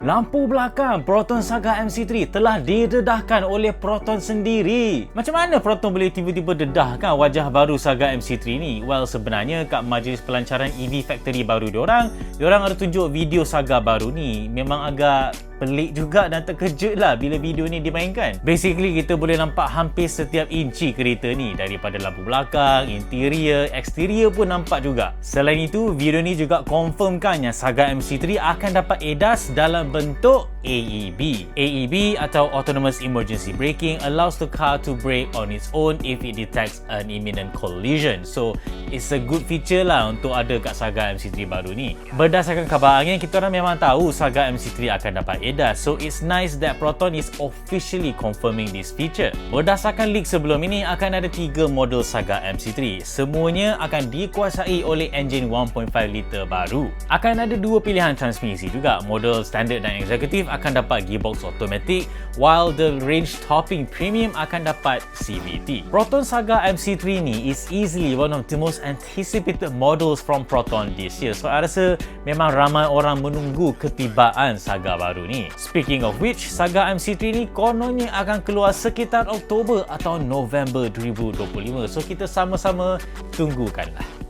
Lampu belakang Proton Saga MC3 telah didedahkan oleh Proton sendiri. Macam mana Proton boleh tiba-tiba dedahkan wajah baru Saga MC3 ni? Well, sebenarnya kat majlis pelancaran EV Factory baru diorang ada tunjuk video Saga baru ni. Memang agak pelik juga dan terkejut lah bila video ni dimainkan. Basically, kita boleh nampak hampir setiap inci kereta ni. Daripada lampu belakang, interior, exterior pun nampak juga. Selain itu, video ni juga confirmkan yang Saga MC3 akan dapat ADAS dalam bentuk AEB. AEB atau Autonomous Emergency Braking allows the car to brake on its own if it detects an imminent collision. So, it's a good feature lah untuk ada kat Saga MC3 baru ni. Berdasarkan khabar angin, kita orang memang tahu Saga MC3 akan dapat ADAS. So, it's nice that Proton is officially confirming this feature. Berdasarkan leak sebelum ini, akan ada 3 model Saga MC3. Semuanya akan dikuasai oleh enjin 1.5 liter baru. Akan ada 2 pilihan transmisi juga. Model standard dan executive akan dapat gearbox automatic, while the range topping premium akan dapat CVT. Proton Saga MC3 ni is easily one of the most anticipated models from Proton this year. So, I rasa memang ramai orang menunggu ketibaan Saga baru ni. Speaking of which, Saga MC3 ni kononnya akan keluar sekitar Oktober atau November 2025. So, kita sama-sama tunggukanlah.